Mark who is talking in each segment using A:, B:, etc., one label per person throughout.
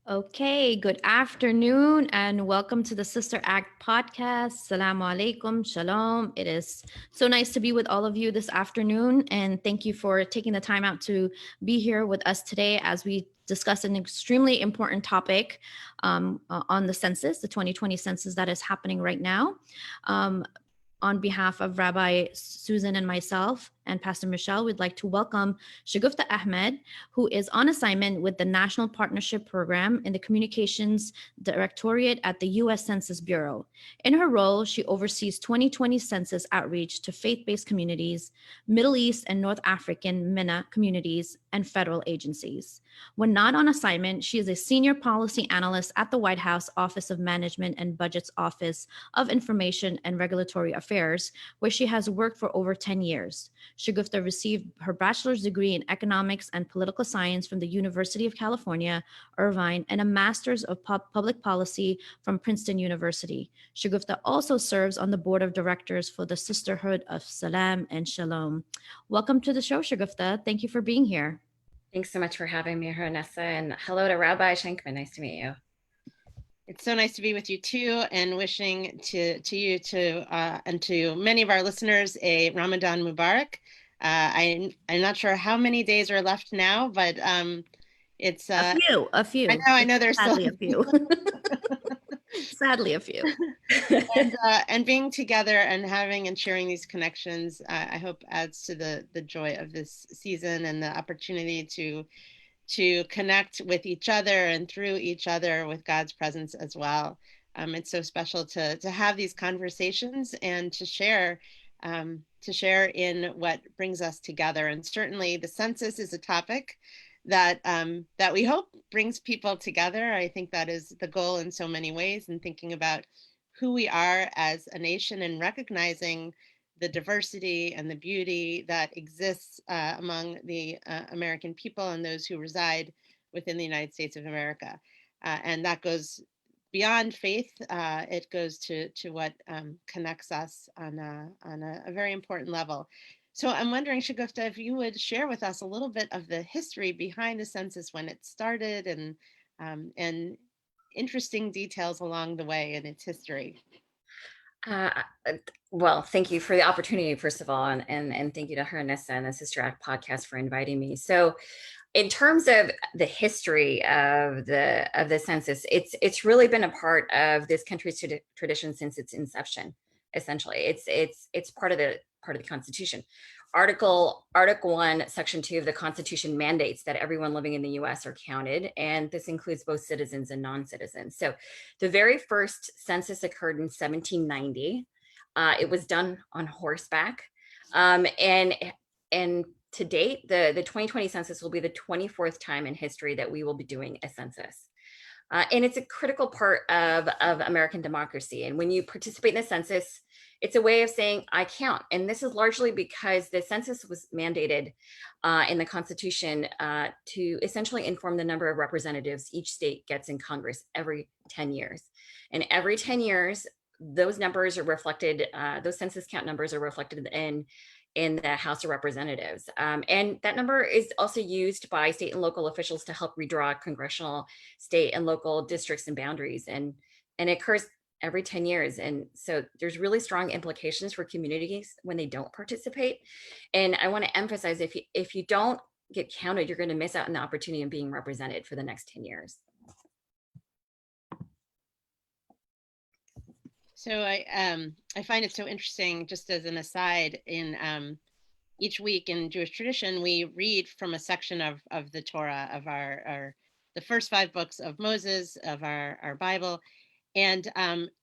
A: Okay, good afternoon and welcome to the Sister Act podcast. Salamu alaikum, shalom. It is so nice to be with all of you this afternoon, and thank you for taking the time out to be here with us today as we discuss an extremely important topic on the census, the 2020 census that is happening right now. Um, on behalf of Rabbi Susan and myself and Pastor Michelle, we'd like to welcome Shagufta Ahmed, who is on assignment with the National Partnership Program in the Communications Directorate at the U.S. Census Bureau. In her role, she oversees 2020 census outreach to faith-based communities, Middle East and North African MENA communities, and federal agencies. When not on assignment, she is a senior policy analyst at the White House Office of Management and Budget's Office of Information and Regulatory Affairs, where she has worked for over 10 years. Shagufta received her bachelor's degree in economics and political science from the University of California, Irvine, and a master's of public policy from Princeton University. Shagufta also serves on the board of directors for the Sisterhood of Salam and Shalom. Welcome to the show, Shagufta. Thank you for being here.
B: Thanks so much for having me, Nessa, and hello to Rabbi Schenkman. Nice to meet you.
C: It's so nice to be with you too, and wishing to you and to many of our listeners a Ramadan Mubarak. I'm not sure how many days are left now, but it's
A: a few.
C: I know there's
A: sadly
C: still
A: a few. Sadly a few.
C: and being together and having and sharing these connections, I hope adds to the joy of this season and the opportunity to connect with each other and through each other with God's presence as well. It's so special to have these conversations and to share in what brings us together. And certainly the census is a topic that we hope brings people together. I think that is the goal in so many ways, and thinking about who we are as a nation and recognizing the diversity and the beauty that exists among the American people and those who reside within the United States of America. And that goes beyond faith. It goes to what connects us on a very important level. So I'm wondering, Shagufta, if you would share with us a little bit of the history behind the census, when it started, and interesting details along the way in its history.
B: Well, thank you for the opportunity, first of all, and thank you to Nessa and the Sister Act podcast for inviting me. So, in terms of the history of the census, it's really been a part of this country's tradition since its inception. Essentially, it's part of the Constitution. Article 1, Section 2 of the Constitution mandates that everyone living in the U.S. are counted, and this includes both citizens and non-citizens. So the very first census occurred in 1790. It was done on horseback. And to date, the 2020 census will be the 24th time in history that we will be doing a census. And it's a critical part of American democracy. And when you participate in the census, it's a way of saying, I count. And this is largely because the census was mandated in the Constitution to essentially inform the number of representatives each state gets in Congress every 10 years. And every 10 years, those numbers are reflected, those census count numbers are reflected in the House of Representatives. And that number is also used by state and local officials to help redraw congressional, state, and local districts and boundaries. And it occurs every 10 years. And so there's really strong implications for communities when they don't participate. And I want to emphasize, if you don't get counted, you're going to miss out on the opportunity of being represented for the next 10 years.
C: So I find it so interesting, just as an aside, in each week in Jewish tradition, we read from a section of the Torah, of the first 5 books of Moses, of our Bible. And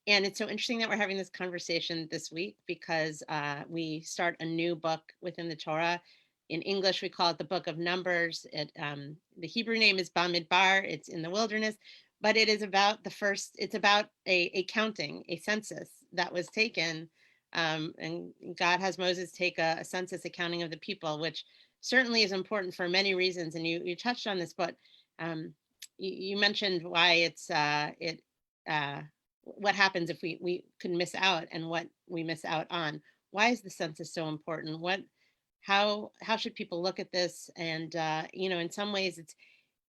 C: it's so interesting that we're having this conversation this week, because we start a new book within the Torah. In English, we call it the Book of Numbers. The Hebrew name is Bamidbar. It's in the wilderness, but it is about it's about a counting, a census that was taken. And God has Moses take a census, accounting of the people, which certainly is important for many reasons. And you touched on this, but you mentioned why what happens if we could miss out, and what we miss out on. Why is the census so important? How should people look at this? And in some ways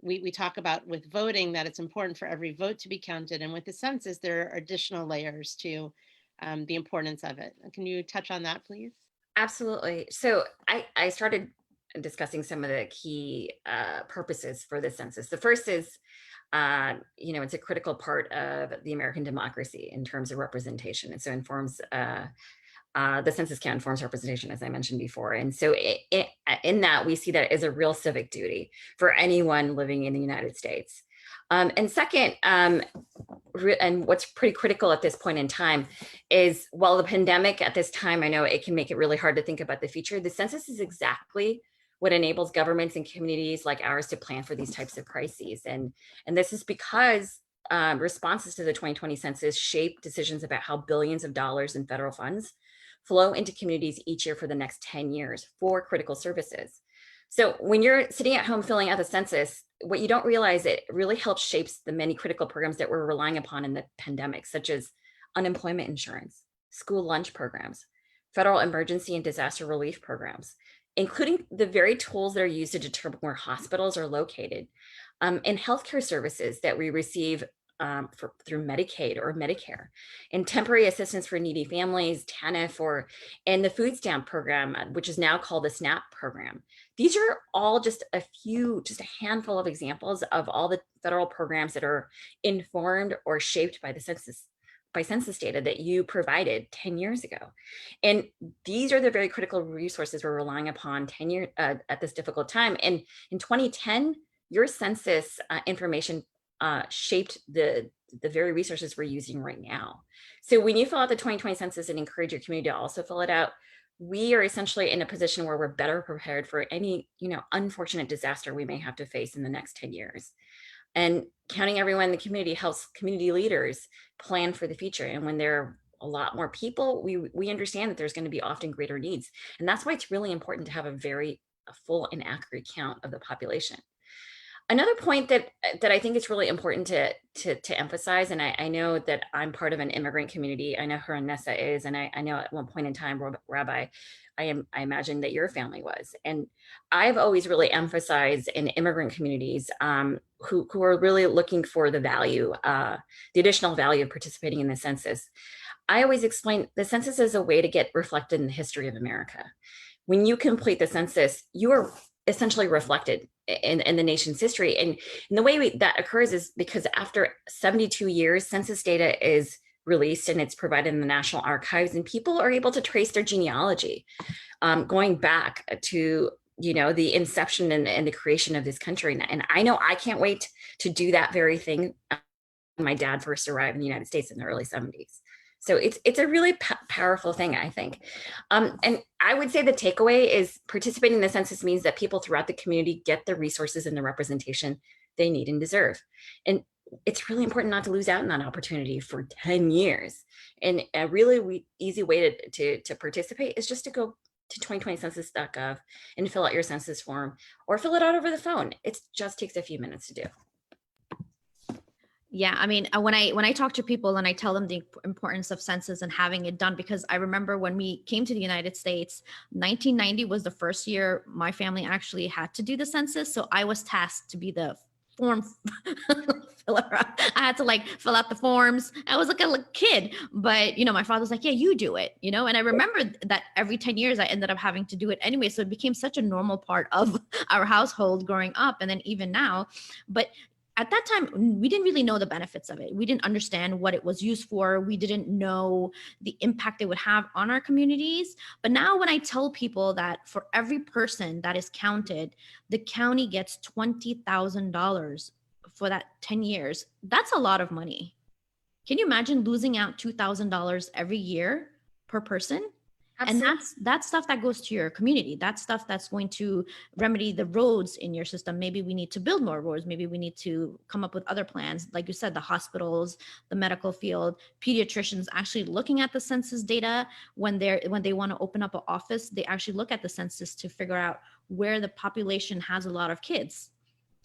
C: we talk about with voting that it's important for every vote to be counted. And with the census, there are additional layers to the importance of it. Can you touch on that, please?
B: Absolutely. So I started discussing some of the key purposes for the census. The first is, it's a critical part of the American democracy in terms of representation. And so informs the census count informs representation, as I mentioned before. And so in that, we see that as a real civic duty for anyone living in the United States. And second, and what's pretty critical at this point in time is, while the pandemic at this time, I know it can make it really hard to think about the future, the census is exactly what enables governments and communities like ours to plan for these types of crises. And this is because responses to the 2020 census shape decisions about how billions of dollars in federal funds flow into communities each year for the next 10 years for critical services. So when you're sitting at home filling out the census, what you don't realize, it really helps shapes the many critical programs that we're relying upon in the pandemic, such as unemployment insurance, school lunch programs, federal emergency and disaster relief programs, including the very tools that are used to determine where hospitals are located, and healthcare services that we receive through Medicaid or Medicare, and temporary assistance for needy families, TANF, and the food stamp program, which is now called the SNAP program. These are all just a handful of examples of all the federal programs that are informed or shaped by the census data that you provided 10 years ago. And these are the very critical resources we're relying upon at this difficult time. And in 2010, your census information shaped the very resources we're using right now. So when you fill out the 2020 census and encourage your community to also fill it out, we are essentially in a position where we're better prepared for any, unfortunate disaster we may have to face in the next 10 years. And counting everyone in the community helps community leaders plan for the future. And when there are a lot more people, we understand that there's going to be often greater needs. And that's why it's really important to have a full and accurate count of the population. Another point that I think is really important to emphasize, and I know that I'm part of an immigrant community. I know Nessa is, and I know at one point in time, Rabbi, I imagine that your family was. And I've always really emphasized in immigrant communities who are really looking for the value, the additional value of participating in the census. I always explain the census is a way to get reflected in the history of America. When you complete the census, you are essentially reflected in the nation's history. And the way that occurs is because after 72 years, census data is released and it's provided in the National Archives, and people are able to trace their genealogy going back to the inception and the creation of this country. And I know I can't wait to do that very thing. My dad first arrived in the United States in the early 70s. So it's a really powerful thing, I think. And I would say the takeaway is participating in the census means that people throughout the community get the resources and the representation they need and deserve. And it's really important not to lose out on that opportunity for 10 years. And a really easy way to participate is just to go to 2020census.gov and fill out your census form, or fill it out over the phone. It just takes a few minutes to do.
A: Yeah, I mean, when I talk to people and I tell them the importance of census and having it done, because I remember when we came to the United States, 1990 was the first year my family actually had to do the census. So I was tasked to be the form filler. I had to fill out the forms. I was like a kid, but my father was like, yeah, you do it, and I remember that every 10 years I ended up having to do it anyway. So it became such a normal part of our household growing up. And then even now, but at that time, we didn't really know the benefits of it. We didn't understand what it was used for. We didn't know the impact it would have on our communities. But now when I tell people that for every person that is counted, the county gets $20,000 for that 10 years, that's a lot of money. Can you imagine losing out $2,000 every year per person? Absolutely. And that's stuff that goes to your community. That's stuff that's going to remedy the roads in your system. Maybe we need to build more roads. Maybe we need to come up with other plans. Like you said, the hospitals, the medical field, pediatricians actually looking at the census data when they want to open up an office, they actually look at the census to figure out where the population has a lot of kids.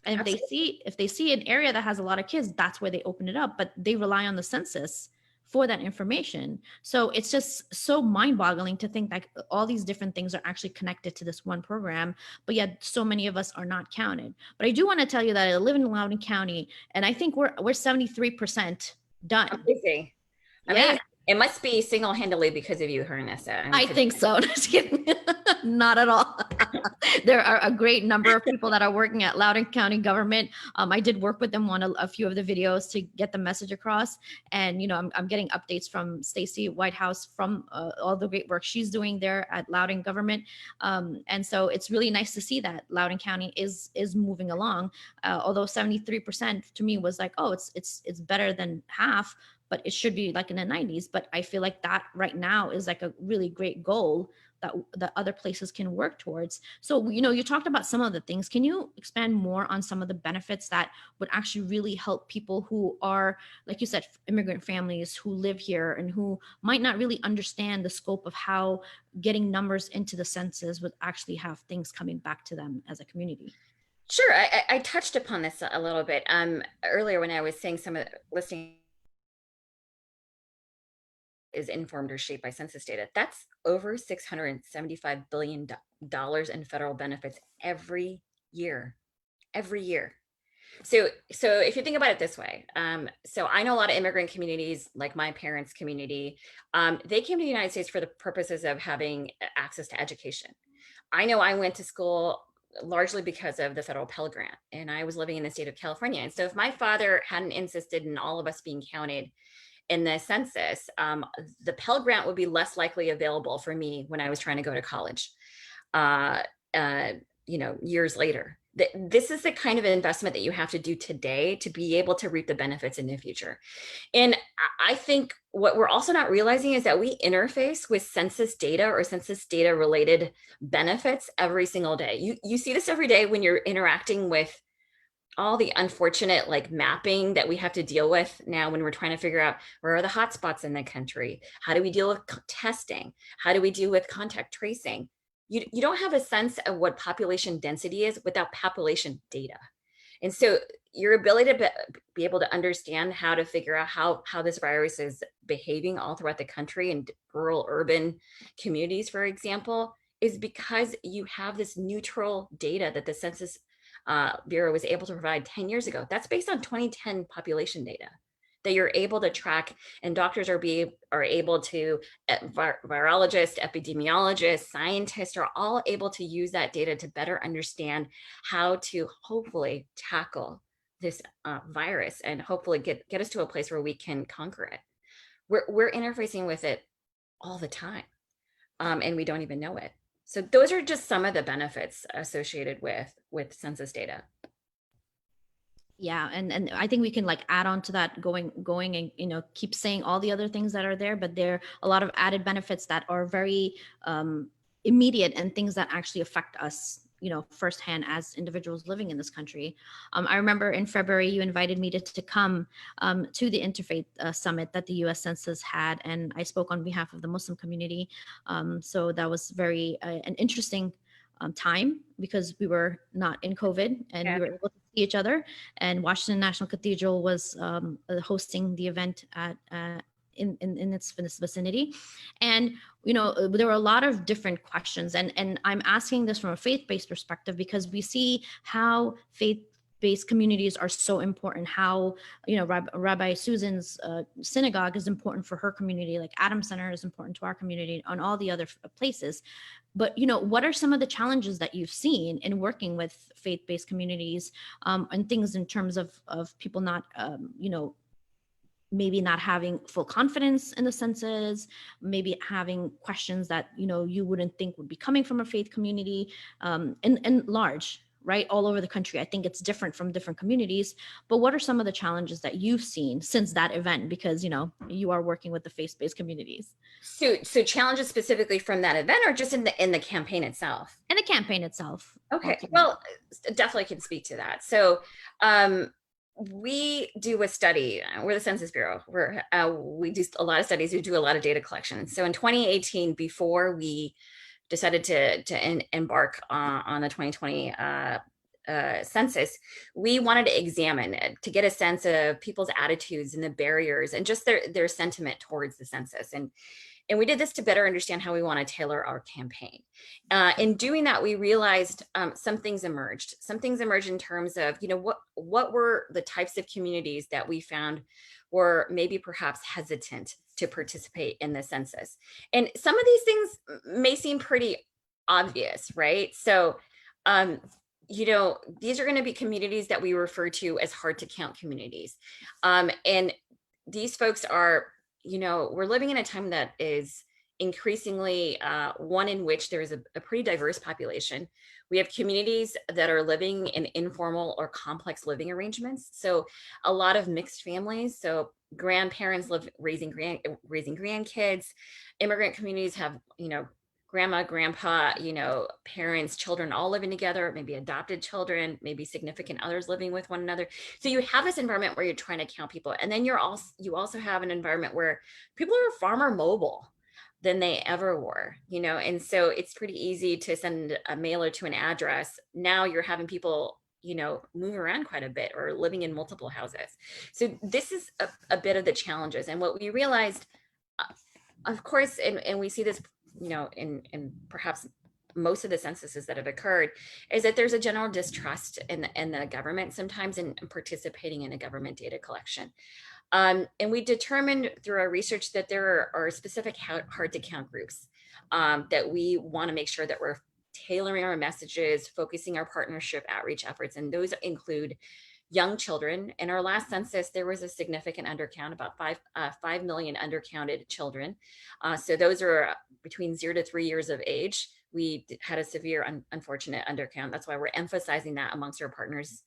A: And if they see an area that has a lot of kids, that's where they open it up. But they rely on the census for that information. So it's just so mind-boggling to think that all these different things are actually connected to this one program, but yet so many of us are not counted. But I do want to tell you that I live in Loudoun County, and I think we're 73% done.
B: Amazing.
A: Yeah.
B: Amazing. It must be single-handedly because of you, Hernessa.
A: I think so. Just kidding. Not at all. There are a great number of people that are working at Loudoun County government. I did work with them on a few of the videos to get the message across. And, you know, I'm getting updates from Stacy Whitehouse from all the great work she's doing there at Loudoun government. And so it's really nice to see that Loudoun County is moving along. Although 73% to me was like, oh, it's better than half, but it should be like in the 90s. But I feel like that right now is like a really great goal that other places can work towards. So, you know, you talked about some of the things. Can you expand more on some of the benefits that would actually really help people who are, like you said, immigrant families who live here and who might not really understand the scope of how getting numbers into the census would actually have things coming back to them as a community?
B: Sure. I touched upon this a little bit earlier when I was saying some of the listening is informed or shaped by census data. That's over $675 billion in federal benefits every year. Every year. So if you think about it this way, so I know a lot of immigrant communities, like my parents' community, they came to the United States for the purposes of having access to education. I know I went to school largely because of the federal Pell Grant, and I was living in the state of California. And so if my father hadn't insisted in all of us being counted in the census, the Pell Grant would be less likely available for me when I was trying to go to college, years later. This is the kind of investment that you have to do today to be able to reap the benefits in the future. And I think what we're also not realizing is that we interface with census data or census data related benefits every single day. You see this every day when you're interacting with all the unfortunate like mapping that we have to deal with now when we're trying to figure out where are the hotspots in the country. How do we deal with testing? How do we deal with contact tracing? You don't have a sense of what population density is without population data. And so your ability to be able to understand how to figure out how this virus is behaving all throughout the country and rural urban communities, for example, is because you have this neutral data that the Census Bureau was able to provide 10 years ago. That's based on 2010 population data that you're able to track, and doctors are able to, virologists, epidemiologists, scientists are all able to use that data to better understand how to hopefully tackle this virus and hopefully get us to a place where we can conquer it. We're interfacing with it all the time, and we don't even know it. So those are just some of the benefits associated with census data.
A: Yeah, and I think we can like add on to that going and, you know, keep saying all the other things that are there, but there are a lot of added benefits that are very immediate and things that actually affect us, you know, firsthand as individuals living in this country. I remember in February you invited me to come to the Interfaith Summit that the U.S. Census had, and I spoke on behalf of the Muslim community. So that was very an interesting time because we were not in COVID and we were able to see each other. And Washington National Cathedral was hosting the event at in its vicinity. And you know, there were a lot of different questions, and I'm asking this from a faith-based perspective because we see how faith-based communities are so important, how, you know, Rabbi Susan's synagogue is important for her community, like Adam Center is important to our community, and all the other places. But, you know, what are some of the challenges that you've seen in working with faith-based communities, and things in terms of people not, you know, maybe not having full confidence in the census, maybe having questions that, you know, you wouldn't think would be coming from a faith community, and large, right, all over the country. I think it's different from different communities, but what are some of the challenges that you've seen since that event? Because, you know, you are working with the faith-based communities.
B: So challenges specifically from that event, or just in the campaign itself?
A: And the campaign itself.
B: Okay, well, definitely can speak to that. So we do a study. We're the Census Bureau. We do a lot of studies. We do a lot of data collection. So in 2018, before we decided to embark on the 2020 census, we wanted to examine it to get a sense of people's attitudes and the barriers and just their sentiment towards the census. And we did this to better understand how we want to tailor our campaign. In doing that, we realized some things emerged. Some things emerged in terms of, what were the types of communities that we found were maybe perhaps hesitant to participate in the census. And some of these things may seem pretty obvious, right? So, these are going to be communities that we refer to as hard to count communities. And these folks are, we're living in a time that is increasingly one in which there is a pretty diverse population. We have communities that are living in informal or complex living arrangements. So a lot of mixed families. So grandparents live raising grandkids. Immigrant communities have, grandma, grandpa, parents, children all living together, maybe adopted children, maybe significant others living with one another. So you have this environment where you're trying to count people. And then you also have an environment where people are far more mobile than they ever were, and so it's pretty easy to send a mailer to an address. Now you're having people, move around quite a bit or living in multiple houses. So this is a bit of the challenges. And what we realized, of course, and we see this, in perhaps most of the censuses that have occurred, is that there's a general distrust in the government sometimes in participating in a government data collection. And we determined through our research that there are specific hard to count groups that we want to make sure that we're tailoring our messages, focusing our partnership outreach efforts. And those include young children. In our last census, there was a significant undercount, about 5 million undercounted children. So those are between 0 to 3 years of age. We had a severe, unfortunate undercount. That's why we're emphasizing that amongst our partners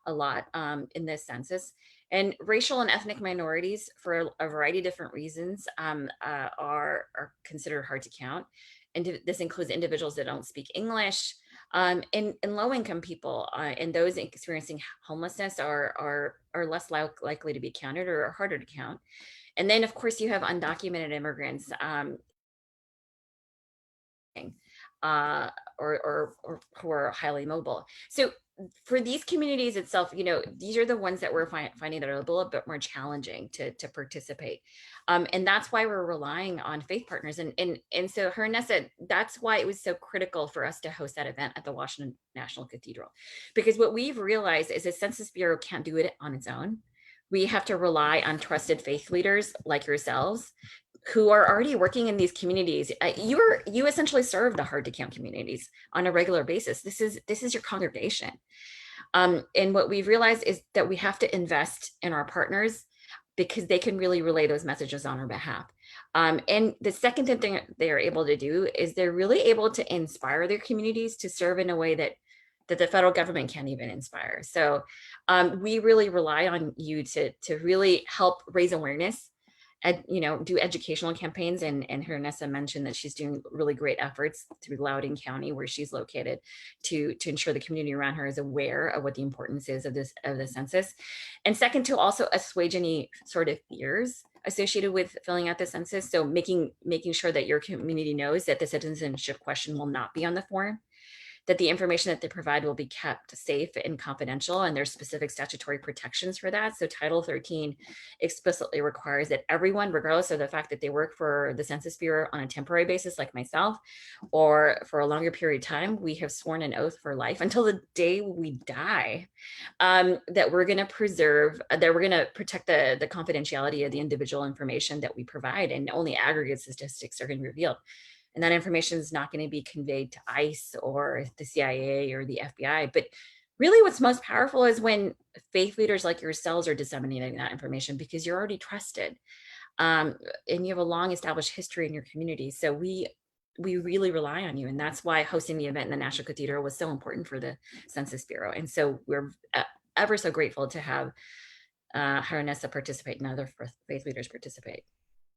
B: a lot in this census. And racial and ethnic minorities, for a variety of different reasons, are considered hard to count. And this includes individuals that don't speak English, and low-income people, and those experiencing homelessness are less likely to be counted or are harder to count. And then, of course, you have undocumented immigrants, or who are highly mobile. So for these communities itself, these are the ones that we're finding that are a little bit more challenging to participate. And that's why we're relying on faith partners. And so Hernessa, that's why it was so critical for us to host that event at the Washington National Cathedral. Because what we've realized is the Census Bureau can't do it on its own. We have to rely on trusted faith leaders like yourselves who are already working in these communities. You essentially serve the hard to count communities on a regular basis. This is your congregation. And what we've realized is that we have to invest in our partners because they can really relay those messages on our behalf. And the second thing they are able to do is they're really able to inspire their communities to serve in a way that the federal government can't even inspire. So we really rely on you to really help raise awareness, do educational campaigns. And Hernessa mentioned that she's doing really great efforts through Loudoun County, where she's located, to ensure the community around her is aware of what the importance is of the census. And second, to also assuage any sort of fears associated with filling out the census. So making sure that your community knows that the citizenship question will not be on the form, that the information that they provide will be kept safe and confidential, and there's specific statutory protections for that. So Title 13 explicitly requires that everyone, regardless of the fact that they work for the Census Bureau on a temporary basis like myself, or for a longer period of time, we have sworn an oath for life until the day we die, that we're gonna protect the confidentiality of the individual information that we provide, and only aggregate statistics are gonna be revealed. And that information is not going to be conveyed to ICE or the CIA or the FBI. But really what's most powerful is when faith leaders like yourselves are disseminating that information, because you're already trusted. And you have a long established history in your community. So we really rely on you. And that's why hosting the event in the National Cathedral was so important for the Census Bureau. And so we're ever so grateful to have Hernessa participate and other faith leaders participate.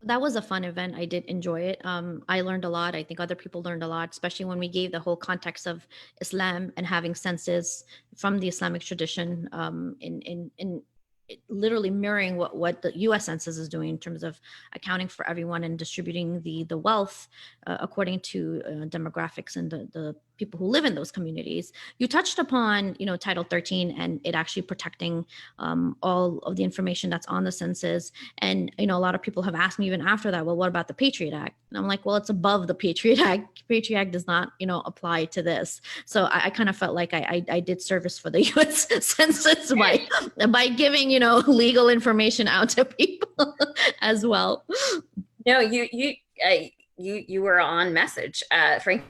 A: That was a fun event. I did enjoy it. I learned a lot. I think other people learned a lot, especially when we gave the whole context of Islam and having census from the Islamic tradition, in literally mirroring what the U.S. Census is doing in terms of accounting for everyone and distributing the wealth according to demographics and the people who live in those communities. You touched upon, Title 13 and it actually protecting all of the information that's on the census. And, a lot of people have asked me even after that, well, what about the Patriot Act? And I'm like, well, it's above the Patriot Act. Patriot Act does not, apply to this. So I kind of felt like I did service for the U.S. Census by giving, legal information out to people as well.
B: No, you were on message, Frank.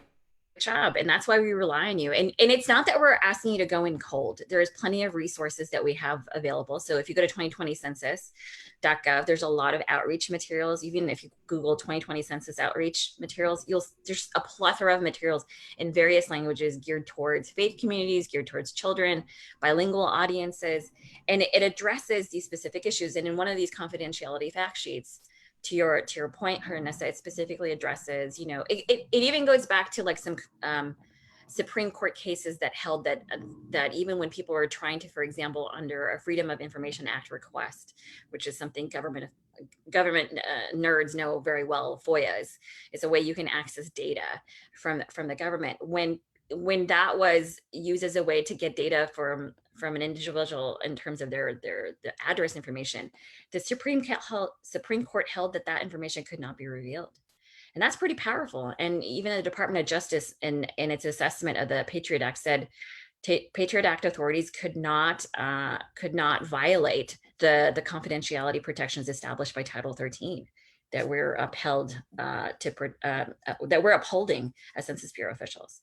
B: Job, and that's why we rely on you. And it's not that we're asking you to go in cold. There's plenty of resources that we have available. So if you go to 2020 census.gov, there's a lot of outreach materials. Even if you Google 2020 census outreach materials, there's a plethora of materials in various languages geared towards faith communities, geared towards children, bilingual audiences, and it addresses these specific issues. And in one of these confidentiality fact sheets, to your point, Hernessa, it specifically addresses, it even goes back to like some Supreme Court cases that held that even when people are trying to, for example, under a Freedom of Information Act request, which is something government nerds know very well, FOIA is a way you can access data from the government. When that was used as a way to get data from an individual in terms of their address information, the Supreme Court held that information could not be revealed. And that's pretty powerful. And even the Department of Justice in its assessment of the Patriot Act said Patriot Act authorities could not violate the confidentiality protections established by Title 13 that we're that we're upholding as Census Bureau officials.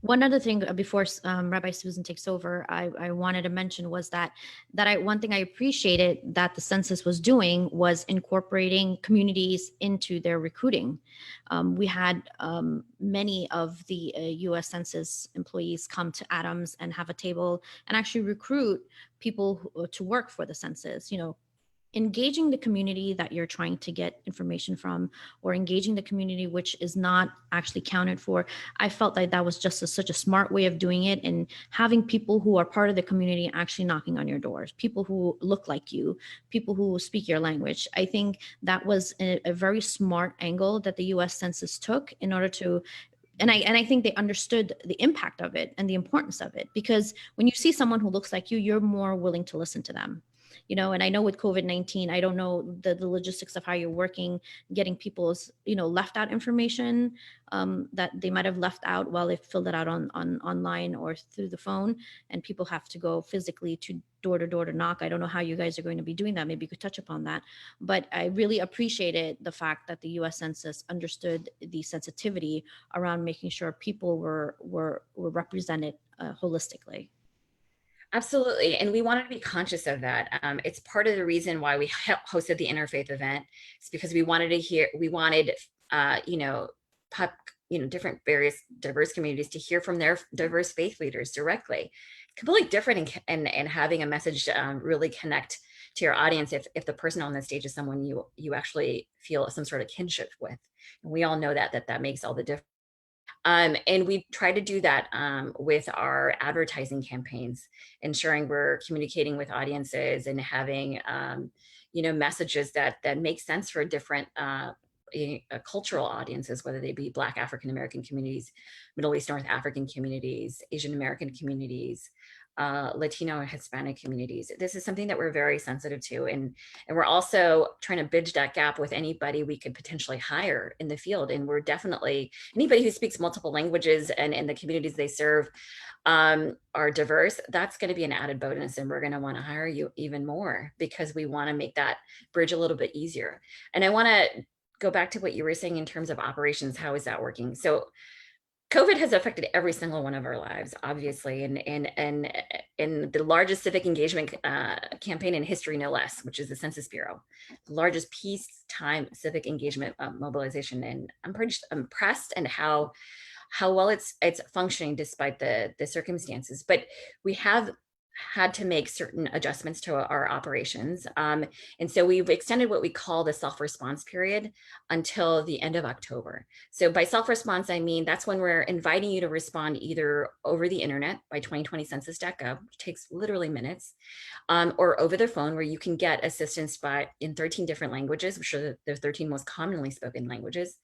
A: One other thing before Rabbi Susan takes over, I wanted to mention was that one thing I appreciated that the census was doing was incorporating communities into their recruiting. We had many of the U.S. Census employees come to Adams and have a table and actually recruit people to work for the census. Engaging the community that you're trying to get information from, or engaging the community which is not actually counted for. I felt like that was just such a smart way of doing it, and having people who are part of the community actually knocking on your doors, people who look like you, people who speak your language. I think that was a very smart angle that the U.S. Census took in order to, and I think they understood the impact of it and the importance of it, because when you see someone who looks like you, you're more willing to listen to them. And I know with COVID-19, I don't know the logistics of how you're working, getting people's, left out information that they might have left out while they filled it out on online or through the phone, and people have to go physically to door to knock. I don't know how you guys are going to be doing that. Maybe you could touch upon that. But I really appreciated the fact that the U.S. Census understood the sensitivity around making sure people were represented holistically.
B: Absolutely. And we wanted to be conscious of that. It's part of the reason why we hosted the interfaith event. It's because we wanted different various diverse communities to hear from their diverse faith leaders directly. Completely different and having a message really connect to your audience if the person on the stage is someone you actually feel some sort of kinship with. And we all know that makes all the difference. And we try to do that with our advertising campaigns, ensuring we're communicating with audiences and having, messages that make sense for different cultural audiences, whether they be Black African American communities, Middle East North African communities, Asian American communities, Latino and Hispanic communities. This is something that we're very sensitive to. And we're also trying to bridge that gap with anybody we could potentially hire in the field. And we're definitely, anybody who speaks multiple languages and in the communities they serve are diverse, that's going to be an added bonus. And we're going to want to hire you even more because we want to make that bridge a little bit easier. And I want to go back to what you were saying in terms of operations. How is that working? So COVID has affected every single one of our lives, obviously, and the largest civic engagement campaign in history, no less, which is the Census Bureau, the largest peacetime civic engagement mobilization. And I'm pretty impressed and how well it's functioning despite the circumstances. But we have had to make certain adjustments to our operations. And so we've extended what we call the self-response period until the end of October. So by self-response, I mean, that's when we're inviting you to respond either over the internet by 2020census.gov, which takes literally minutes, or over the phone where you can get assistance in 13 different languages, which are the 13 most commonly spoken languages.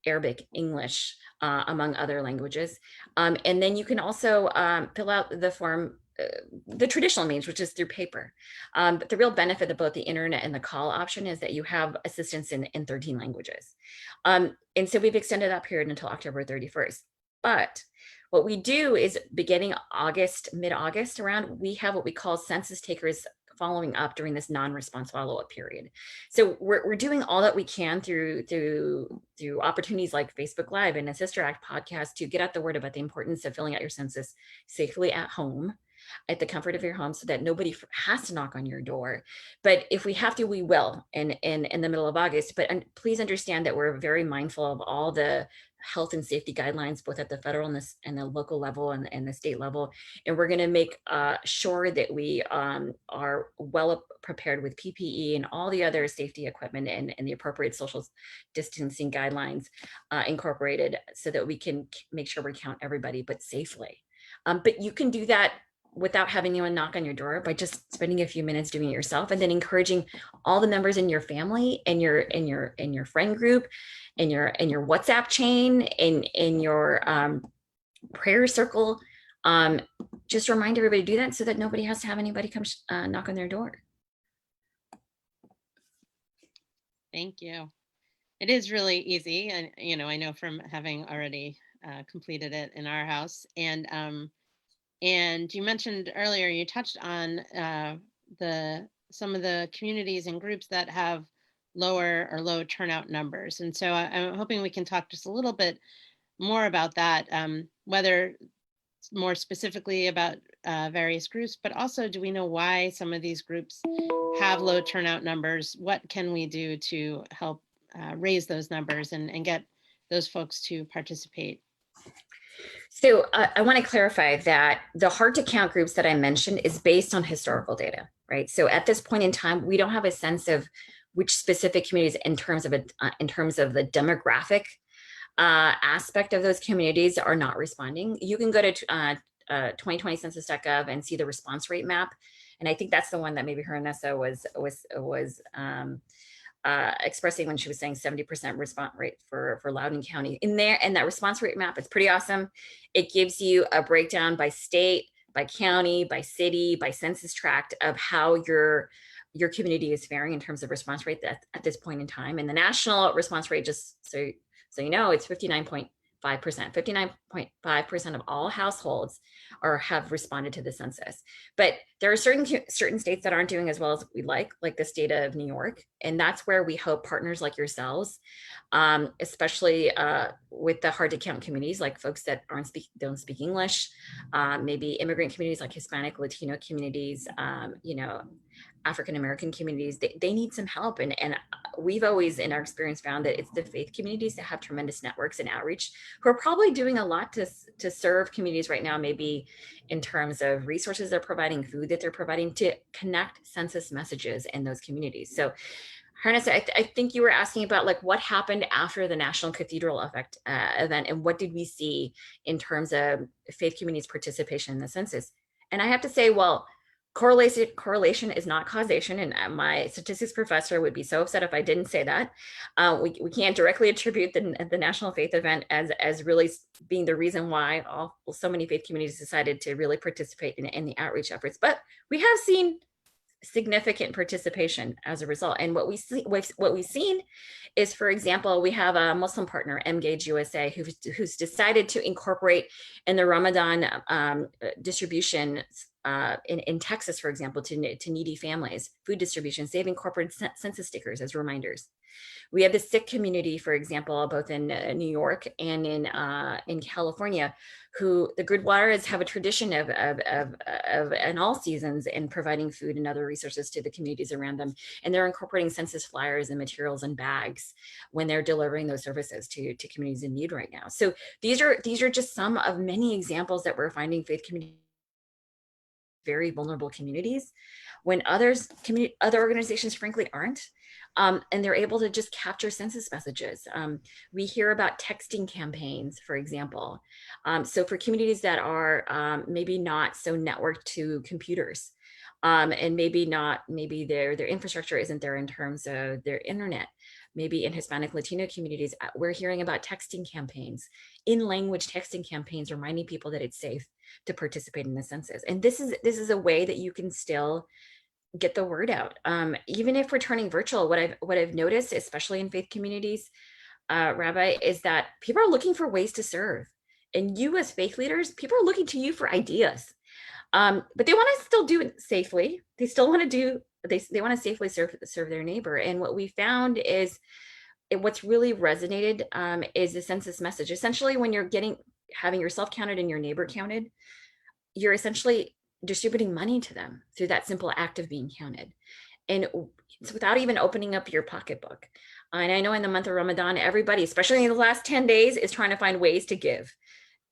B: Arabic, English, among other languages. And then you can also fill out the form the traditional means, which is through paper. But the real benefit of both the internet and the call option is that you have assistance in 13 languages. And so we've extended that period until October 31st. But what we do is beginning August, mid-August around, we have what we call census takers following up during this non-response follow-up period. So we're doing all that we can through opportunities like Facebook Live and a Sister Act podcast to get out the word about the importance of filling out your census safely at home, at the comfort of your home, so that nobody has to knock on your door. But if we have to, we will in the middle of August. But please understand that we're very mindful of all the health and safety guidelines, both at the federal and the local level and the state level. And we're going to make sure that we are well prepared with PPE and all the other safety equipment and the appropriate social distancing guidelines incorporated, so that we can make sure we count everybody, but safely. But you can do that without having anyone knock on your door, by just spending a few minutes doing it yourself, and then encouraging all the members in your family and your friend group, and your WhatsApp chain, in your prayer circle. Just remind everybody to do that, so that nobody has to have anybody come knock on their door.
C: Thank you. It is really easy, and I know from having already completed it in our house. And you mentioned earlier, you touched on some of the communities and groups that have low turnout numbers. And so I'm hoping we can talk just a little bit more about that, whether more specifically about various groups, but also, do we know why some of these groups have low turnout numbers? What can we do to help raise those numbers and get those folks to participate?
B: So I want to clarify that the hard to count groups that I mentioned is based on historical data, right? So at this point in time, we don't have a sense of which specific communities, in terms of the demographic aspect of those communities, are not responding. You can go to 2020 census.gov and see the response rate map, and I think that's the one that maybe Herannessa was expressing when she was saying 70% response rate for Loudoun County. In there, and that response rate map, it's pretty awesome. It gives you a breakdown by state, by county, by city, by census tract of how your community is faring in terms of response rate at this point in time. And the national response rate, just so you know, it's 59.5%. 59.5% of all households have responded to the census. But there are certain states that aren't doing as well as we'd like the state of New York. And that's where we hope partners like yourselves, especially with the hard to count communities, like folks that don't speak English, maybe immigrant communities like Hispanic, Latino communities, African-American communities, they need some help. And we've always, in our experience, found that it's the faith communities that have tremendous networks and outreach, who are probably doing a lot to serve communities right now, maybe in terms of resources they're providing, food that they're providing, to connect census messages in those communities. So Herannessa, I think you were asking about what happened after the National Cathedral event, and what did we see in terms of faith communities' participation in the census. And I have to say, well, correlation is not causation, and my statistics professor would be so upset if I didn't say that. We can't directly attribute the National Faith event as really being the reason why so many faith communities decided to really participate in the outreach efforts, but we have seen significant participation as a result. And what we've seen is, for example, we have a Muslim partner, Mgage USA, who's decided to incorporate in the Ramadan distribution in Texas, for example, to needy families, food distributions. They've incorporated census stickers as reminders. We have the Sikh community, for example, both in New York and in California, who the Gurdwaras have a tradition of in all seasons in providing food and other resources to the communities around them. And they're incorporating census flyers and materials and bags when they're delivering those services to communities in need right now. So these are just some of many examples that we're finding faith communities, very vulnerable communities, when other organizations frankly aren't. And they're able to just capture census messages. We hear about texting campaigns, for example. So for communities that are maybe not so networked to computers, and maybe their infrastructure isn't there in terms of their internet, maybe in Hispanic Latino communities, we're hearing about texting campaigns, in-language texting campaigns, reminding people that it's safe to participate in the census. And this is a way that you can still get the word out. Even if we're turning virtual, what I've noticed, especially in faith communities, Rabbi, is that people are looking for ways to serve. And you as faith leaders, people are looking to you for ideas. But they want to still do it safely. They still want to do, they want to safely serve their neighbor. And what we found is what's really resonated is the census message. Essentially, when you're having yourself counted and your neighbor counted, you're essentially distributing money to them through that simple act of being counted. And it's without even opening up your pocketbook. And I know in the month of Ramadan, everybody, especially in the last 10 days, is trying to find ways to give,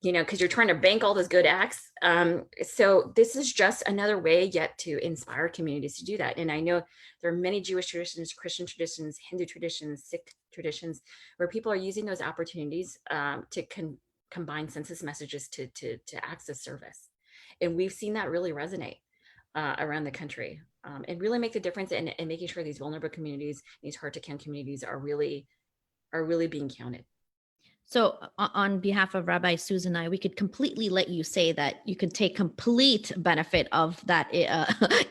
B: because you're trying to bank all those good acts. So this is just another way yet to inspire communities to do that. And I know there are many Jewish traditions, Christian traditions, Hindu traditions, Sikh traditions, where people are using those opportunities to combine census messages to acts of service. And we've seen that really resonate around the country and really make the difference in making sure these vulnerable communities, these hard to count communities are really being counted.
A: So on behalf of Rabbi Susan and I, we could completely let you say that you could take complete benefit of that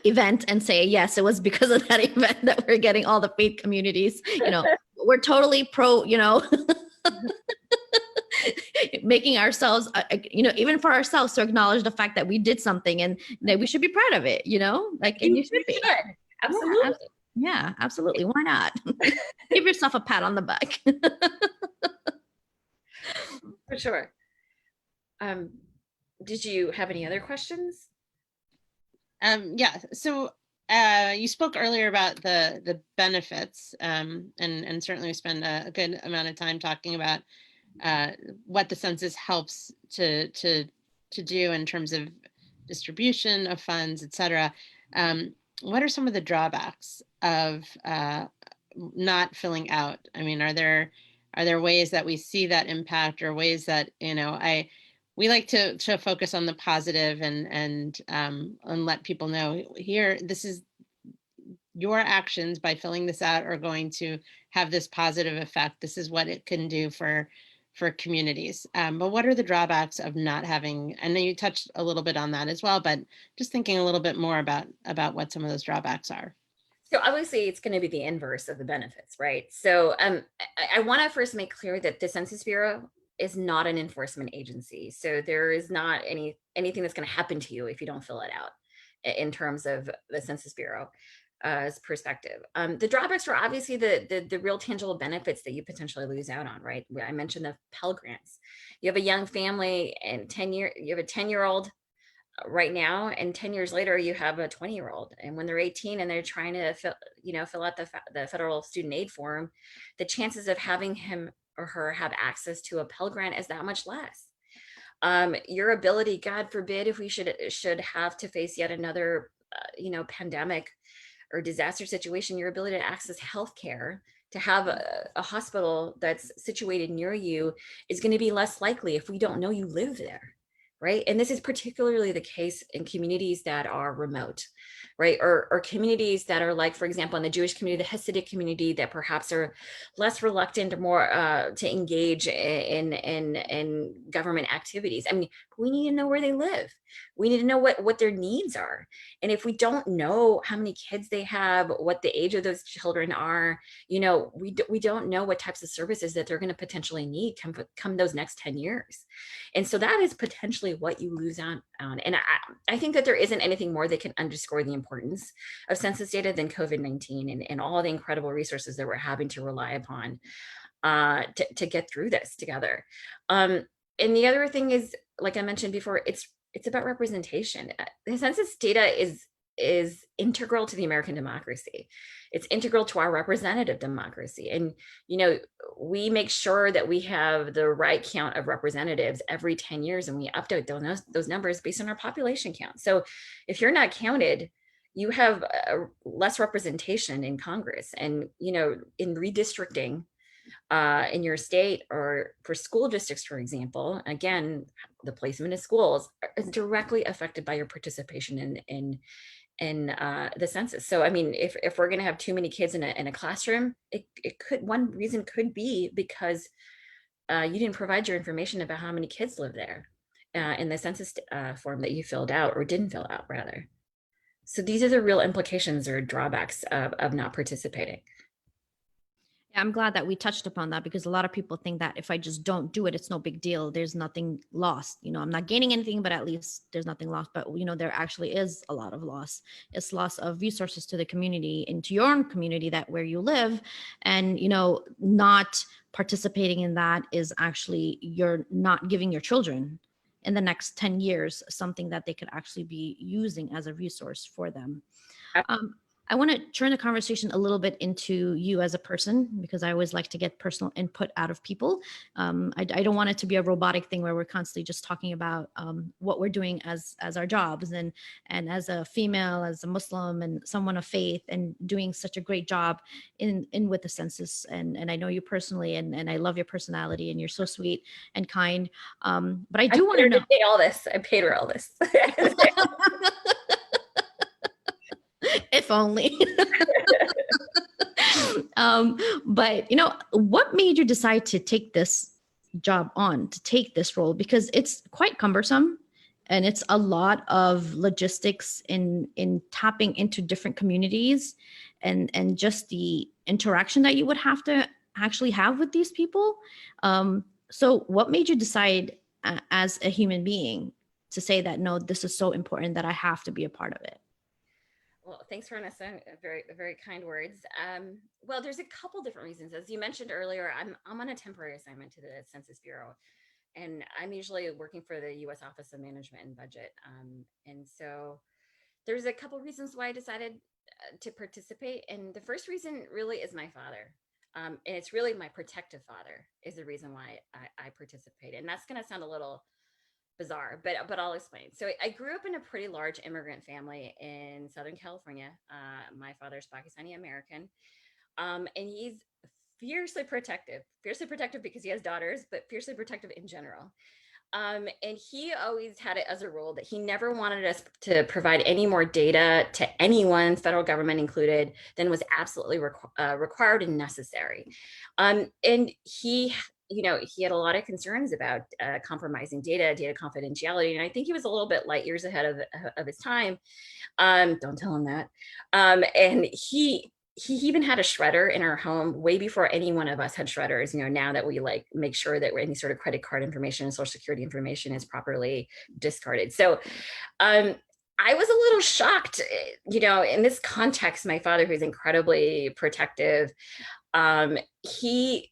A: event and say, yes, it was because of that event that we're getting all the faith communities, we're totally pro, making ourselves, even for ourselves to acknowledge the fact that we did something and that we should be proud of it, and you should be.
B: Absolutely.
A: Yeah, absolutely. Why not? Give yourself a pat on the back.
B: For sure. Did you have any other questions?
C: Yeah. So you spoke earlier about the benefits, and certainly we spend a good amount of time talking about what the census helps to do in terms of distribution of funds, et cetera. What are some of the drawbacks of not filling out? I mean, are there ways that we see that impact, or ways that we like to focus on the positive and let people know, here, this is your actions by filling this out are going to have this positive effect. This is what it can do for communities. But what are the drawbacks of not having? I know you touched a little bit on that as well, but just thinking a little bit more about what some of those drawbacks are.
B: So obviously it's going to be the inverse of the benefits, right? So I want to first make clear that the Census Bureau is not an enforcement agency. So there is not anything that's going to happen to you if you don't fill it out in terms of the Census Bureau's perspective. The drawbacks are obviously the real tangible benefits that you potentially lose out on, right? I mentioned the Pell Grants. You have a young family and you have a 10-year-old right now, and 10 years later you have a 20-year-old, and when they're 18 and they're trying to fill out the federal student aid form, the chances of having him or her have access to a Pell Grant is that much less. Your ability, God forbid, if we should have to face yet another pandemic or disaster situation, your ability to access healthcare, to have a hospital that's situated near you, is going to be less likely if we don't know you live there. Right. And this is particularly the case in communities that are remote, right? Or communities that are, like, for example, in the Jewish community, the Hasidic community, that perhaps are less reluctant or more to engage in government activities. I mean, we need to know where they live. We need to know what their needs are. And if we don't know how many kids they have, what the age of those children are, we don't know what types of services that they're going to potentially need come those next 10 years. And so that is potentially what you lose out on. And I think that there isn't anything more that can underscore the importance of census data than COVID-19 and all the incredible resources that we're having to rely upon to get through this together. And the other thing is, like I mentioned before, it's about representation. The census data is integral to the American democracy. It's integral to our representative democracy. And, we make sure that we have the right count of representatives every 10 years, and we update those numbers based on our population count. So if you're not counted, you have less representation in Congress. And, in redistricting in your state, or for school districts, for example, again, the placement of schools is directly affected by your participation in the census. So, I mean, if we're going to have too many kids in a classroom, it could, one reason could be because you didn't provide your information about how many kids live there in the census form that you filled out, or didn't fill out rather. So these are the real implications or drawbacks of not participating.
A: I'm glad that we touched upon that, because a lot of people think that if I just don't do it, it's no big deal. There's nothing lost. I'm not gaining anything, but at least there's nothing lost. But, there actually is a lot of loss. It's loss of resources to the community, into your own community, that where you live. And, not participating in that is actually, you're not giving your children in the next 10 years something that they could actually be using as a resource for them. I want to turn the conversation a little bit into you as a person, because I always like to get personal input out of people. I don't want it to be a robotic thing where we're constantly just talking about what we're doing as our jobs, and as a female, as a Muslim, and someone of faith, and doing such a great job in with the census. And I know you personally, and I love your personality, and you're so sweet and kind. But I do want to know.
B: Pay all this. I paid her all this.
A: If only. But what made you decide to take this job on, to take this role? Because it's quite cumbersome, and it's a lot of logistics in tapping into different communities, and just the interaction that you would have to actually have with these people. So what made you decide as a human being to say that, no, this is so important that I have to be a part of it?
B: Well, thanks, Vanessa. Very, very kind words. Well, there's a couple different reasons. As you mentioned earlier, I'm on a temporary assignment to the Census Bureau, and I'm usually working for the U.S. Office of Management and Budget. And so there's a couple reasons why I decided to participate. And the first reason really is my father. And it's really my protective father is the reason why I participate. And that's going to sound a little bizarre, but I'll explain. So I grew up in a pretty large immigrant family in Southern California. My father's Pakistani American, and he's fiercely protective because he has daughters, but fiercely protective in general. And he always had it as a rule that he never wanted us to provide any more data to anyone, federal government included, than was absolutely required and necessary. And he had a lot of concerns about compromising data confidentiality. And I think he was a little bit light years ahead of his time. Don't tell him that. And he even had a shredder in our home way before any one of us had shredders, now that we make sure that any sort of credit card information and social security information is properly discarded. So I was a little shocked, in this context. My father, who's incredibly protective, he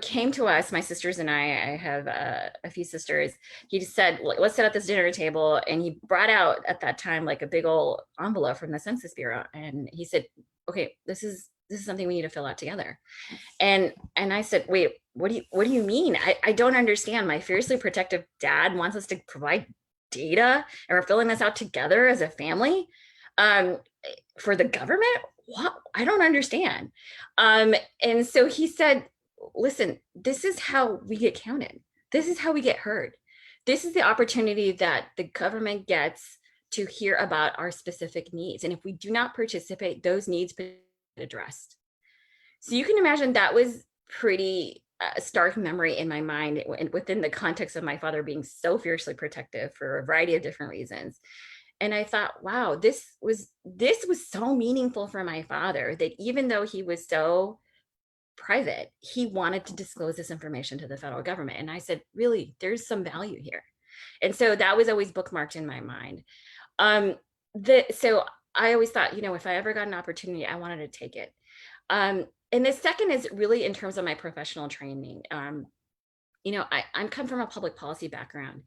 B: came to us, my sisters and I have a few sisters. He just said, let's sit at this dinner table. And he brought out at that time, a big old envelope from the Census Bureau. And he said, okay, this is something we need to fill out together. And I said, wait, what do you mean? I don't understand. My fiercely protective dad wants us to provide data, and we're filling this out together as a family for the government? What? I don't understand. And so he said, listen, this is how we get counted. This is how we get heard. This is the opportunity that the government gets to hear about our specific needs. And if we do not participate, those needs be addressed. So you can imagine that was pretty stark memory in my mind within the context of my father being so fiercely protective for a variety of different reasons. And I thought, wow, this was so meaningful for my father, that even though he was so private, he wanted to disclose this information to the federal government. And I said, really, there's some value here. And so that was always bookmarked in my mind. So I always thought, if I ever got an opportunity, I wanted to take it. And the second is really in terms of my professional training. I'm come from a public policy background.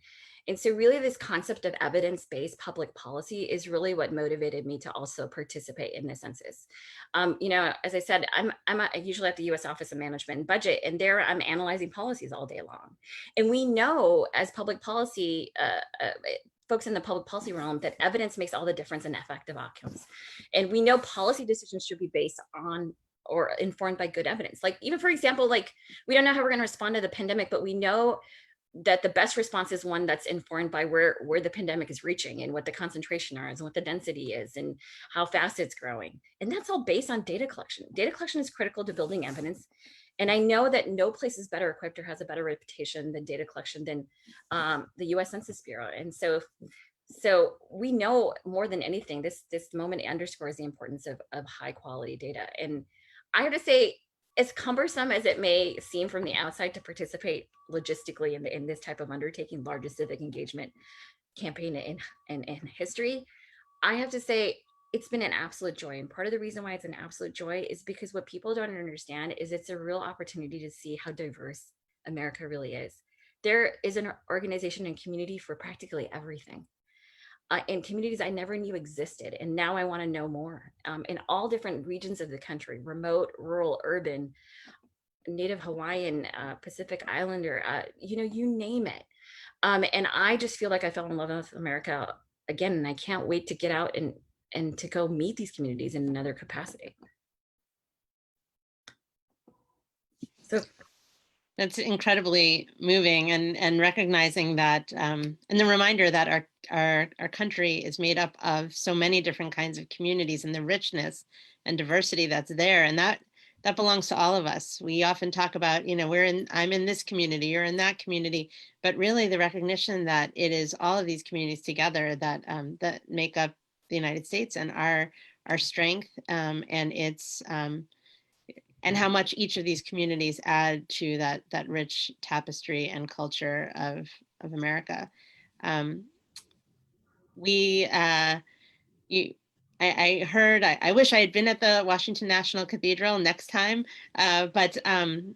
B: And so really this concept of evidence-based public policy is really what motivated me to also participate in the census. As I said, I'm usually at the U.S. Office of Management and Budget, and there I'm analyzing policies all day long. And we know as public policy, folks in the public policy realm, that evidence makes all the difference in effective outcomes. And we know policy decisions should be based on or informed by good evidence. Even for example, we don't know how we're going to respond to the pandemic, but we know that the best response is one that's informed by where the pandemic is reaching and what the concentration is and what the density is and how fast it's growing. And that's all based on data collection. Data collection is critical to building evidence. And I know that no place is better equipped or has a better reputation than data collection than the US Census Bureau. And so we know more than anything, this moment underscores the importance of high quality data. And I have to say, as cumbersome as it may seem from the outside to participate logistically in this type of undertaking, largest civic engagement campaign in history, I have to say it's been an absolute joy. And part of the reason why it's an absolute joy is because what people don't understand is it's a real opportunity to see how diverse America really is. There is an organization and community for practically everything. In communities I never knew existed. And now I want to know more, in all different regions of the country, remote, rural, urban, Native Hawaiian, Pacific Islander, you name it. And I just feel like I fell in love with America again, and I can't wait to get out and to go meet these communities in another capacity. So
C: that's incredibly moving, and recognizing that, and the reminder that our country is made up of so many different kinds of communities, and the richness and diversity that's there, and that belongs to all of us. We often talk about, I'm in this community, you're in that community, but really the recognition that it is all of these communities together that that make up the United States and our strength, and its and how much each of these communities add to that rich tapestry and culture of America. I heard, I wish I had been at the Washington National Cathedral next time, but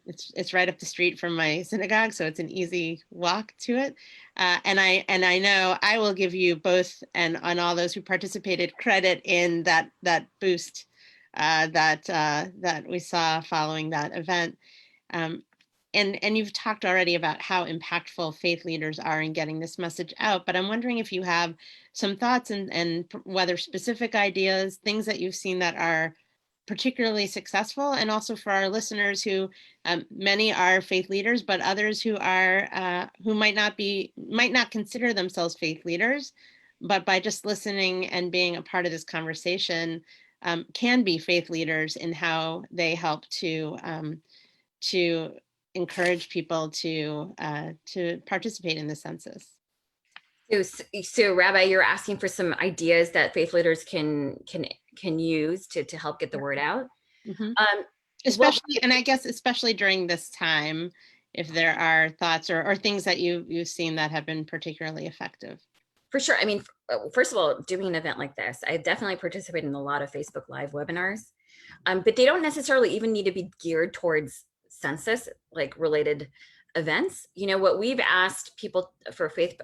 C: it's right up the street from my synagogue, so it's an easy walk to it. And I know I will give you both and on all those who participated credit in that boost that we saw following that event. And you've talked already about how impactful faith leaders are in getting this message out, but I'm wondering if you have some thoughts and whether specific ideas, things that you've seen that are particularly successful, and also for our listeners who many are faith leaders, but others who are who might not consider themselves faith leaders, but by just listening and being a part of this conversation, can be faith leaders in how they help to encourage people to participate in the census.
B: So Rabbi, you're asking for some ideas that faith leaders can use to help get the word out.
C: Mm-hmm. Especially, and I guess especially during this time, if there are thoughts or things that you've seen that have been particularly effective.
B: For sure. I mean, first of all, doing an event like this, I definitely participate in a lot of Facebook Live webinars, but they don't necessarily even need to be geared towards census like related events. What we've asked people for faith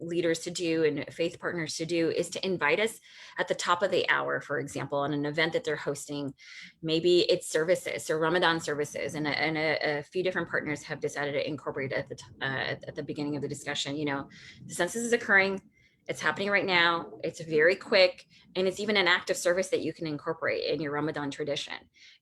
B: leaders to do and faith partners to do is to invite us at the top of the hour, for example, on an event that they're hosting. Maybe it's services or Ramadan services, and a few different partners have decided to incorporate at the beginning of the discussion. The census is occurring. It's happening right now. It's very quick. And it's even an act of service that you can incorporate in your Ramadan tradition.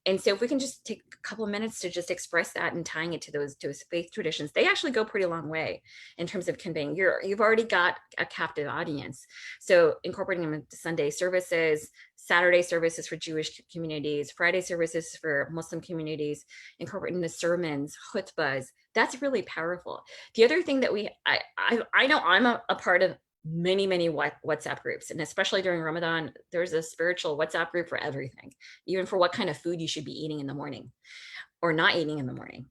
B: And so if we can just take a couple of minutes to just express that and tying it to those faith traditions, they actually go pretty long way in terms of conveying. You've already got a captive audience. So incorporating them into Sunday services, Saturday services for Jewish communities, Friday services for Muslim communities, incorporating the sermons, khutbahs, that's really powerful. The other thing that I know I'm a part of many WhatsApp groups, and especially during Ramadan, there's a spiritual WhatsApp group for everything, even for what kind of food you should be eating in the morning or not eating in the morning.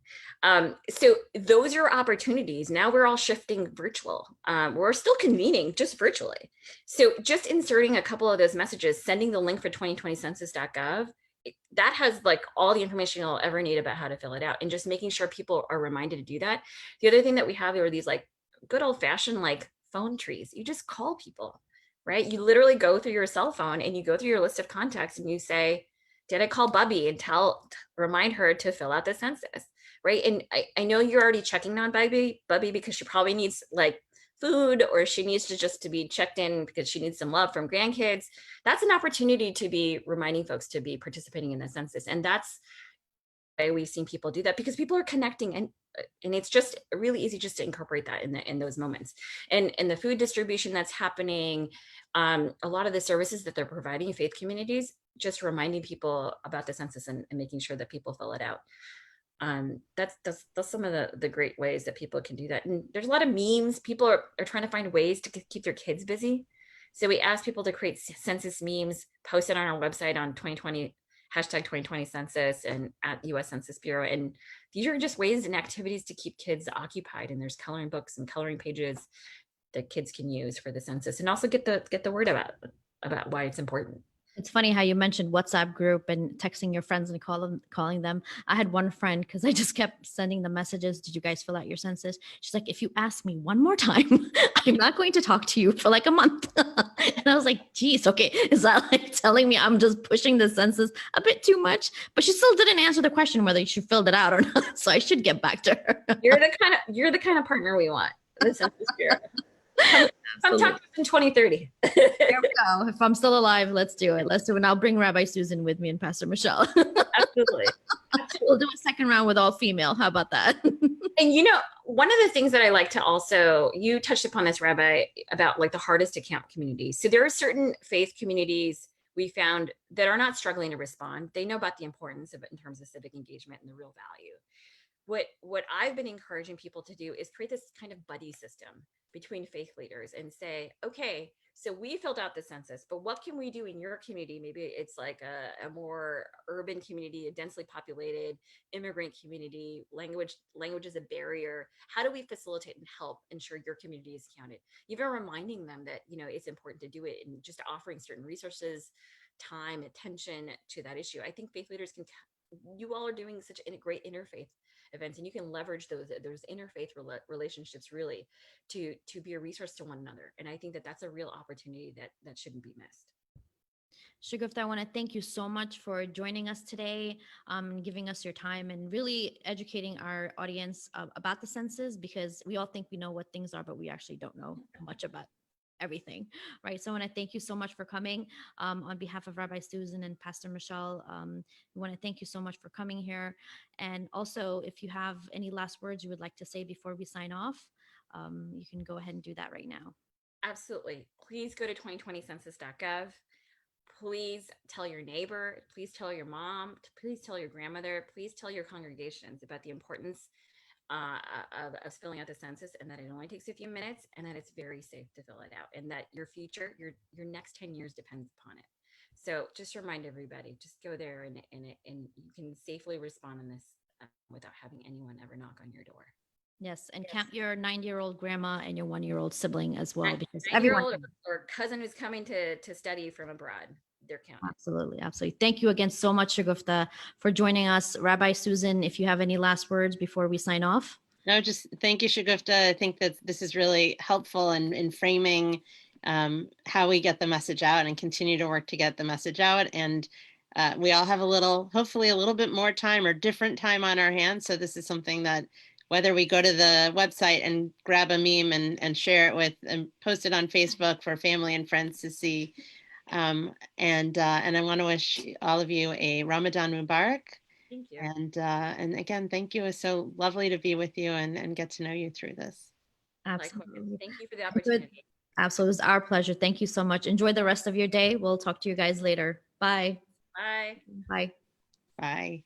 B: So those are opportunities. Now we're all shifting virtual. We're still convening just virtually. So just inserting a couple of those messages, sending the link for 2020census.gov, that has like all the information you'll ever need about how to fill it out, and just making sure people are reminded to do that. The other thing that we have are these like good old fashioned like phone trees. You just call people, right? You literally go through your cell phone and you go through your list of contacts and you say, did I call Bubby and remind her to fill out the census, right? And I know you're already checking on Bubby because she probably needs like food, or she needs to be checked in because she needs some love from grandkids. That's an opportunity to be reminding folks to be participating in the census. And that's we've seen people do that because people are connecting, and it's just really easy just to incorporate that in those moments. And the food distribution that's happening, a lot of the services that they're providing in faith communities, just reminding people about the census and making sure that people fill it out. That's some of the great ways that people can do that. And there's a lot of memes. People are trying to find ways to keep their kids busy. So we asked people to create census memes, post it on our website on 2020, hashtag 2020 census, and at US Census Bureau. And these are just ways and activities to keep kids occupied. And there's coloring books and coloring pages that kids can use for the census, and also get the word about why it's important.
A: It's funny how you mentioned WhatsApp group and texting your friends and calling them. I had one friend, because I just kept sending them messages. Did you guys fill out your census? She's like, if you ask me one more time, I'm not going to talk to you for like a month. And I was like, geez, okay. Is that like telling me I'm just pushing the census a bit too much? But she still didn't answer the question whether she filled it out or not. So I should get back to her.
B: You're the kind of partner we want. The Census Bureau. Come talk to us in 2030.
A: There we go. If I'm still alive, let's do it. And I'll bring Rabbi Susan with me and Pastor Michelle.
B: Absolutely.
A: We'll do a second round with all female. How about that?
B: And one of the things that I like to also, you touched upon this, Rabbi, about like the hardest to count communities. So there are certain faith communities we found that are not struggling to respond. They know about the importance of it in terms of civic engagement and the real value. What I've been encouraging people to do is create this kind of buddy system between faith leaders and say, okay, so we filled out the census, but what can we do in your community? Maybe it's like a more urban community, a densely populated immigrant community, language is a barrier. How do we facilitate and help ensure your community is counted? Even reminding them that, it's important to do it, and just offering certain resources, time, attention to that issue. I think faith leaders you all are doing such a great interfaith events, and you can leverage those interfaith relationships really to be a resource to one another. And I think that that's a real opportunity that shouldn't be missed.
A: Shugufta, I want to thank you so much for joining us today, giving us your time and really educating our audience about the census, because we all think we know what things are, but we actually don't know much about everything, right? So I want to thank you so much for coming. On behalf of Rabbi Susan and Pastor Michelle, we want to thank you so much for coming here. And also, if you have any last words you would like to say before we sign off, you can go ahead and do that right now.
B: Absolutely. Please go to 2020census.gov. Please tell your neighbor, please tell your mom, please tell your grandmother, please tell your congregations about the importance of filling out the census, and that it only takes a few minutes, and that it's very safe to fill it out, and that your future, your next 10 years depends upon it. So just remind everybody, just go there and you can safely respond in this without having anyone ever knock on your door.
A: Yes, and count your 90-year-old grandma and your 1-year-old sibling as well, because
B: everyone or cousin who's coming to study from abroad. They're counted.
A: Absolutely. Thank you again so much, Shugufta, for joining us. Rabbi Susan, if you have any last words before we sign off.
C: No, just thank you, Shugufta. I think that this is really helpful in framing how we get the message out and continue to work to get the message out. And we all have hopefully a little bit more time or different time on our hands. So this is something that, whether we go to the website and grab a meme and share it and post it on Facebook for family and friends to see. And I want to wish all of you a Ramadan Mubarak.
B: Thank you.
C: And again, thank you. It's so lovely to be with you and get to know you through this.
A: Absolutely.
B: Thank you for the opportunity.
A: Absolutely. It was our pleasure. Thank you so much. Enjoy the rest of your day. We'll talk to you guys later. Bye.
B: Bye.
A: Bye.
C: Bye.